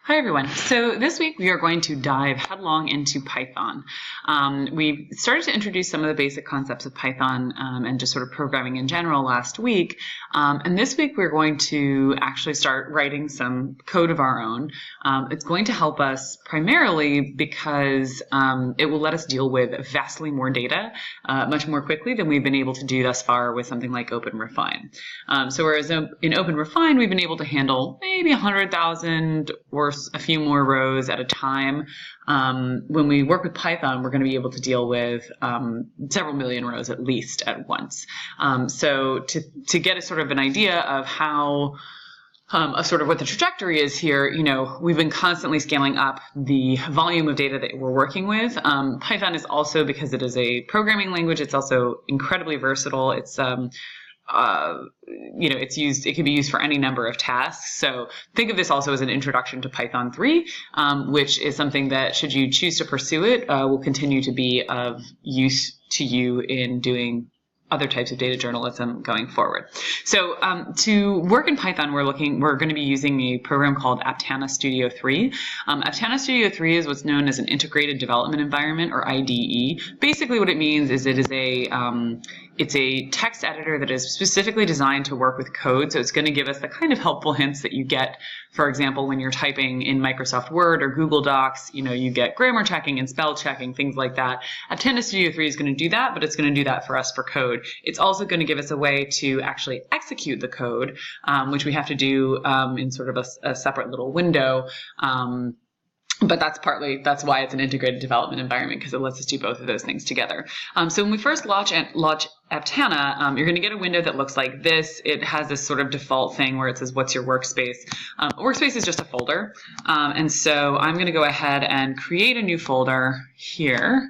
Hi everyone. So this week we are going to dive headlong into Python. We started to introduce some of the basic concepts of Python and just sort of programming in general last week. And this week we're going to actually start writing some code of our own. It's going to help us primarily because it will let us deal with vastly more data much more quickly than we've been able to do thus far with something like OpenRefine. So whereas in OpenRefine we've been able to handle maybe 100,000 or a few more rows at a time. When we work with Python, we're going to be able to deal with several million rows at least at once. So to get a sort of an idea of how of sort of what the trajectory is here, we've been constantly scaling up the volume of data that we're working with. Python is also, because it is a programming language, it's also incredibly versatile. It's it can be used for any number of tasks. So think of this also as an introduction to Python 3, which is something that, should you choose to pursue it, will continue to be of use to you in doing other types of data journalism going forward. So to work in Python, we're going to be using a program called Aptana Studio 3. Aptana Studio 3 is what's known as an integrated development environment, or IDE. Basically what it means is it's a text editor that is specifically designed to work with code. So it's going to give us the kind of helpful hints that you get, for example, when you're typing in Microsoft Word or Google Docs, you get grammar checking and spell checking, things like that. Aptana Studio 3 is going to do that, but it's going to do that for us for code. It's also going to give us a way to actually execute the code, which we have to do in sort of a separate little window. But that's why it's an integrated development environment, because it lets us do both of those things together. So when we first launch Aptana, you're going to get a window that looks like this. It has this sort of default thing where it says, what's your workspace? Workspace is just a folder. And so I'm going to go ahead and create a new folder here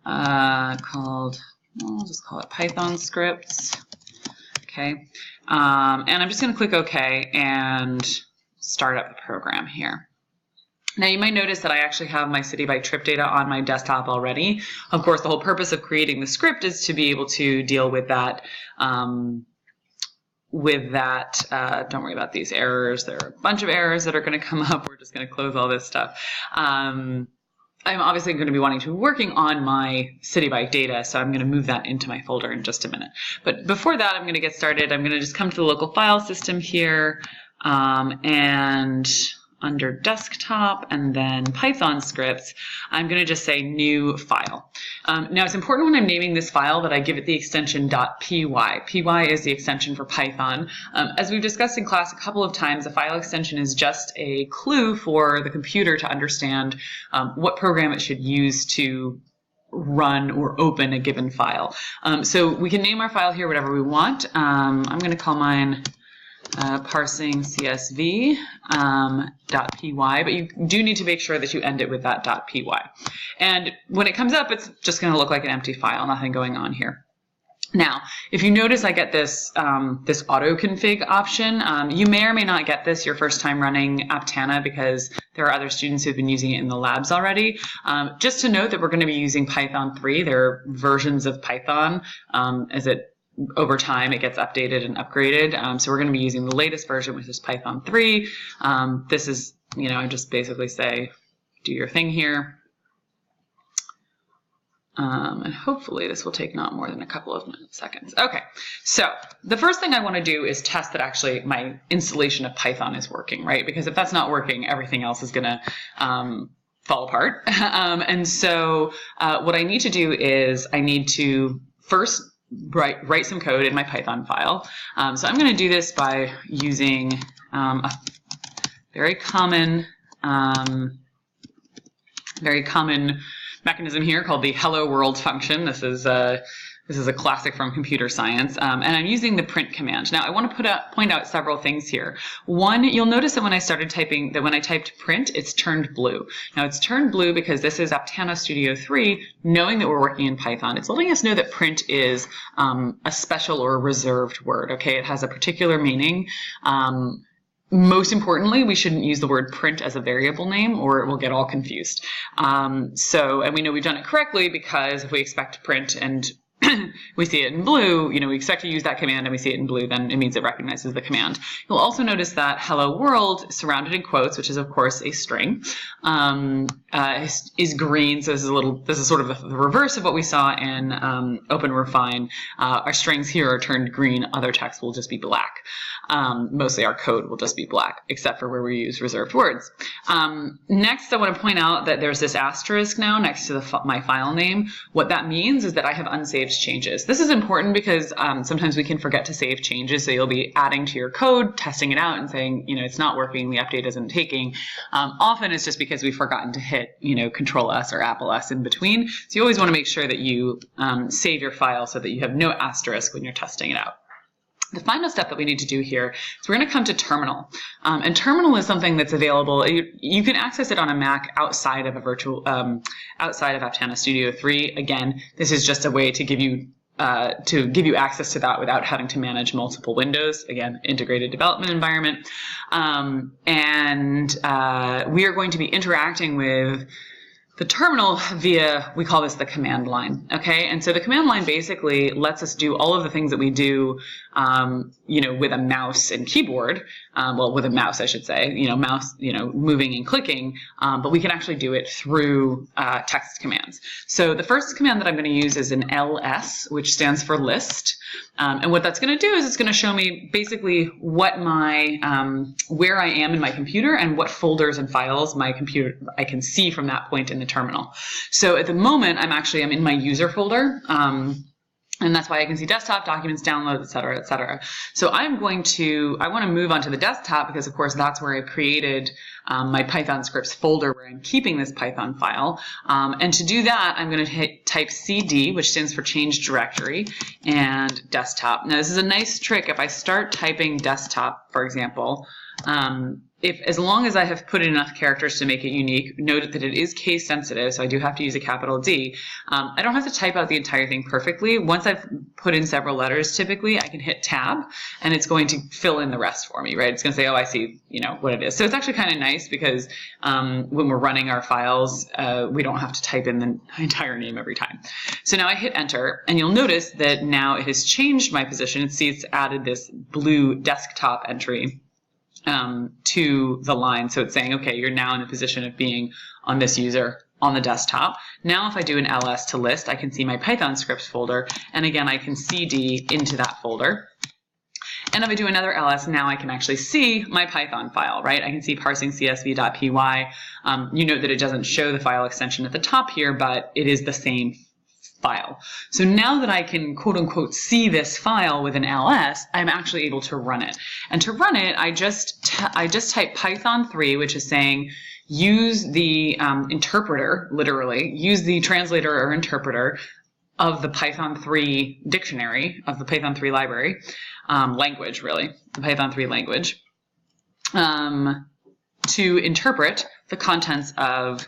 called, I'll just call it Python scripts. Okay. And I'm just going to click OK and start up the program here. Now you might notice that I actually have my city by trip data on my desktop already. Of course, the whole purpose of creating the script is to be able to deal with that. Don't worry about these errors. There are a bunch of errors that are going to come up. We're just going to close all this stuff. I'm obviously going to be wanting to be working on my city by data, so I'm going to move that into my folder in just a minute. But before that, I'm going to get started. I'm going to just come to the local file system here, and under desktop and then Python scripts, I'm going to just say new file. Now it's important when I'm naming this file that I give it the extension .py. Py is the extension for Python. As we've discussed in class a couple of times, a file extension is just a clue for the computer to understand what program it should use to run or open a given file. So we can name our file here whatever we want. I'm going to call mine parsing CSV .py, but you do need to make sure that you end it with that .py. And when it comes up, it's just going to look like an empty file, nothing going on here. Now, if you notice, I get this this auto config option. You may or may not get this your first time running Aptana, because there are other students who've been using it in the labs already. Just to note that we're going to be using Python 3. There are versions of Python over time, it gets updated and upgraded. So we're going to be using the latest version, which is Python 3. This is, I just basically say, do your thing here. And hopefully this will take not more than a couple of seconds. Okay, so the first thing I want to do is test that actually my installation of Python is working, right? Because if that's not working, everything else is going to fall apart. And so what I need to do is I need to first write some code in my Python file. So I'm going to do this by using a very common mechanism here called the hello world function. This is a classic from computer science, and I'm using the print command. Now I want to point out several things here. One, you'll notice that when I started typing, that when I typed print, it's turned blue. Now it's turned blue because this is Aptana Studio 3, knowing that we're working in Python. It's letting us know that print is a special or a reserved word. Okay, it has a particular meaning. Most importantly, we shouldn't use the word print as a variable name, or it will get all confused. And we know we've done it correctly, because if we expect to print and we see it in blue, we expect to use that command and we see it in blue, then it means it recognizes the command. You'll also notice that hello world surrounded in quotes, which is of course a string, is green. So this is sort of the reverse of what we saw in Open Refine. Our strings here are turned green, other text will just be black. Mostly our code will just be black, except for where we use reserved words. Next, I want to point out that there's this asterisk now next to my file name. What that means is that I have unsaved changes. This is important because sometimes we can forget to save changes, so you'll be adding to your code, testing it out, and saying, it's not working, the update isn't taking. Often it's just because we've forgotten to hit, Control S or Apple S in between. So you always want to make sure that you save your file so that you have no asterisk when you're testing it out. The final step that we need to do here is we're going to come to terminal. And terminal is something that's available. You can access it on a Mac outside of outside of Aptana Studio 3. Again, this is just a way to give you access to that without having to manage multiple windows. Again, integrated development environment. We are going to be interacting with the terminal via, we call this the command line, okay? And so the command line basically lets us do all of the things that we do, with a mouse and keyboard, with a mouse, I should say, mouse, moving and clicking, but we can actually do it through text commands. So the first command that I'm going to use is an ls, which stands for list. And what that's going to do is it's going to show me basically what where I am in my computer and what folders and files I can see from that point in the terminal. So at the moment, I'm in my user folder. And that's why I can see desktop, documents, downloads, et cetera, et cetera. So I want to move onto the desktop because, of course, that's where I created my Python scripts folder where I'm keeping this Python file. And to do that, I'm going to type cd, which stands for change directory, and desktop. Now, this is a nice trick. If I start typing desktop, for example, as long as I have put in enough characters to make it unique, note that it is case sensitive, so I do have to use a capital D. I don't have to type out the entire thing perfectly. Once I've put in several letters, typically, I can hit tab, and it's going to fill in the rest for me, right? It's going to say, oh, I see, what it is. So it's actually kind of nice because when we're running our files, we don't have to type in the entire name every time. So now I hit enter, and you'll notice that now it has changed my position. See, it's added this blue desktop entry to the line. So it's saying, okay, you're now in the position of being on this user on the desktop. Now, if I do an ls to list, I can see my Python scripts folder. And again, I can cd into that folder. And if I do another ls, now I can actually see my Python file, right? I can see parsing csv.py. You note that it doesn't show the file extension at the top here, but it is the same file. So now that I can quote unquote see this file with an ls, I'm actually able to run it. And to run it, I just type Python 3, which is saying use the interpreter, literally, use the translator or interpreter of the Python 3 dictionary, of the Python 3 library, language really, the Python 3 language, to interpret the contents of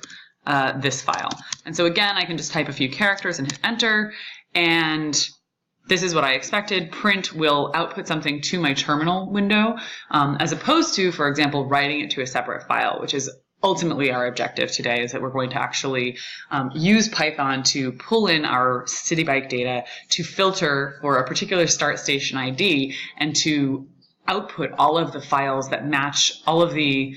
this file. And so again, I can just type a few characters and hit enter, and this is what I expected. Print will output something to my terminal window, as opposed to, for example, writing it to a separate file, which is ultimately our objective today, is that we're going to actually use Python to pull in our city bike data, to filter for a particular start station ID, and to output all of the files that match all of the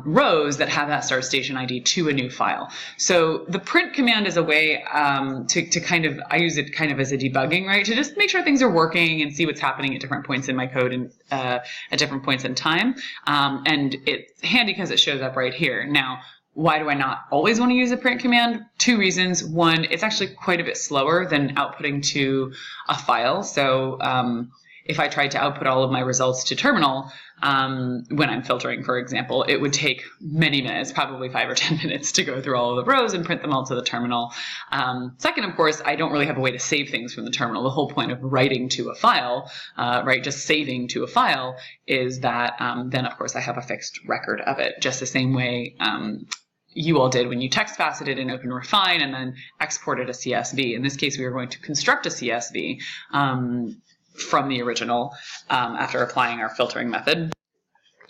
rows that have that start station ID to a new file. So the print command is a way to kind of, I use it kind of as a debugging, right? To just make sure things are working and see what's happening at different points in my code and at different points in time. And it's handy because it shows up right here. Now, why do I not always want to use a print command? Two reasons. One, it's actually quite a bit slower than outputting to a file. So if I tried to output all of my results to terminal, when I'm filtering, for example, it would take many minutes, probably 5 or 10 minutes to go through all of the rows and print them all to the terminal. Second, of course, I don't really have a way to save things from the terminal. The whole point of writing to a file, right, just saving to a file, is that then, of course, I have a fixed record of it, just the same way you all did when you text faceted in Open Refine and then exported a CSV. In this case, we are going to construct a CSV from the original after applying our filtering method.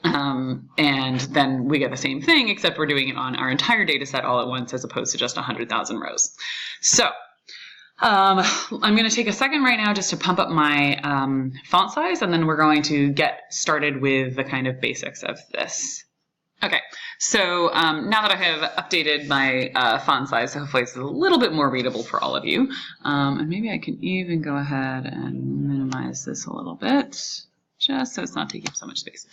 And then we get the same thing, except we're doing it on our entire data set all at once as opposed to just 100,000 rows. So I'm going to take a second right now just to pump up my font size, and then we're going to get started with the kind of basics of this. Okay, so now that I have updated my font size, so hopefully it's a little bit more readable for all of you. And maybe I can even go ahead and minimize this a little bit, just so it's not taking up so much space.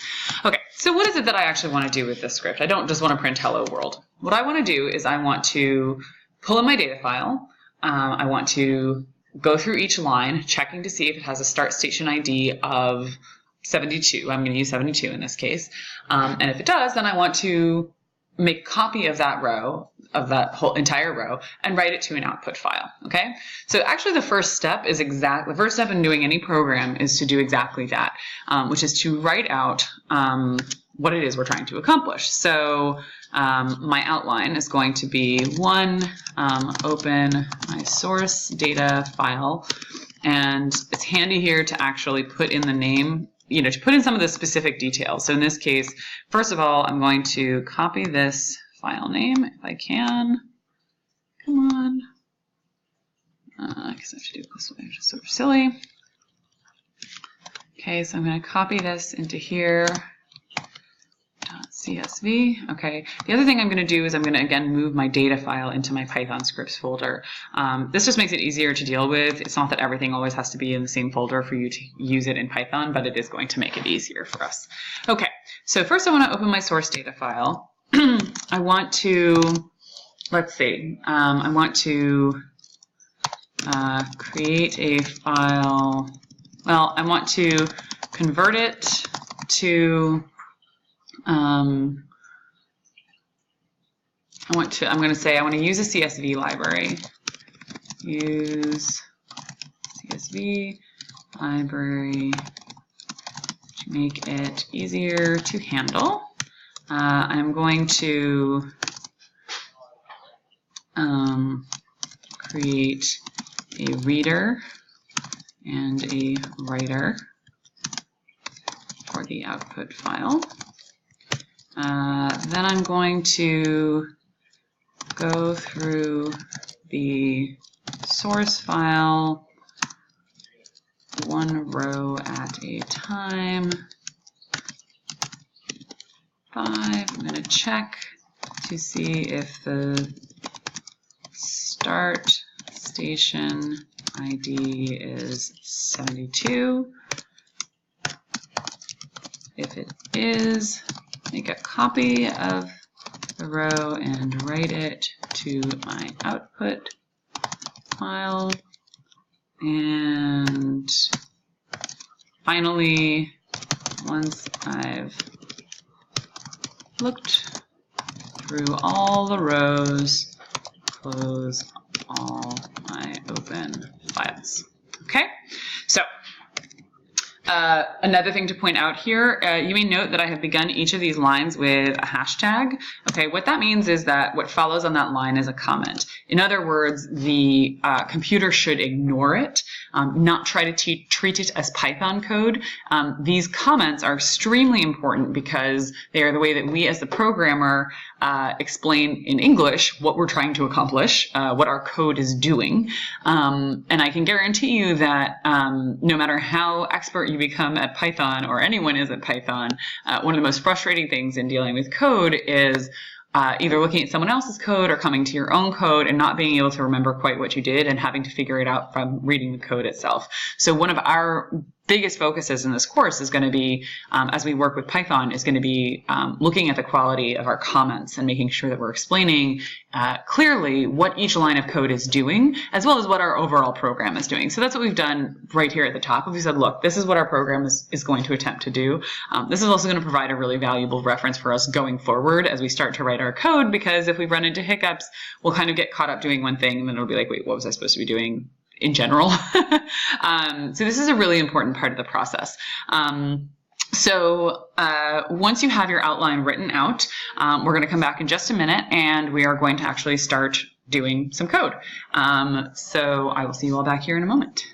Okay, so what is it that I actually want to do with this script? I don't just want to print hello world. What I want to do is I want to pull in my data file. I want to go through each line, checking to see if it has a start station ID of 72. I'm going to use 72 in this case. And if it does, then I want to make a copy of that row, of that whole entire row, and write it to an output file. Okay? So actually the first step in doing any program is to do exactly that, which is to write out what it is we're trying to accomplish. So my outline is going to be open my source data file, and it's handy here to actually put in the name, to put in some of the specific details. So in this case, first of all, I'm going to copy this file name if I can. Come on. I guess I have to do it this way, which is sort of silly. Okay, so I'm going to copy this into here. .csv. Okay. The other thing I'm going to do is I'm going to again move my data file into my Python scripts folder. This just makes it easier to deal with. It's not that everything always has to be in the same folder for you to use it in Python, but it is going to make it easier for us. Okay. So first I want to open my source data file. I want to, let's see, I want to create a file. Well, I want to convert it to I'm going to use a CSV library. Use CSV library to make it easier to handle. I'm going to create a reader and a writer for the output file. Then I'm going to go through the source file one row at a time. 5. I'm going to check to see if the start station ID is 72. If it is, make a copy of the row and write it to my output file. And finally, once I've looked through all the rows, close all my open files. Okay, so another thing to point out here, you may note that I have begun each of these lines with a hashtag. Okay, what that means is that what follows on that line is a comment. In other words, the computer should ignore it, not try to treat it as Python code. These comments are extremely important because they are the way that we as the programmer explain in English what we're trying to accomplish, what our code is doing. And I can guarantee you that no matter how expert you become at Python, or anyone is at Python, one of the most frustrating things in dealing with code is either looking at someone else's code or coming to your own code and not being able to remember quite what you did and having to figure it out from reading the code itself. So one of our biggest focuses in this course is going to be, as we work with Python, is going to be looking at the quality of our comments and making sure that we're explaining clearly what each line of code is doing, as well as what our overall program is doing. So that's what we've done right here at the top. We said, look, this is what our program is going to attempt to do. This is also going to provide a really valuable reference for us going forward as we start to write our code, because if we run into hiccups, we'll kind of get caught up doing one thing and then it'll be like, wait, what was I supposed to be doing in general? So this is a really important part of the process. So once you have your outline written out, we're going to come back in just a minute and we are going to actually start doing some code. So I will see you all back here in a moment.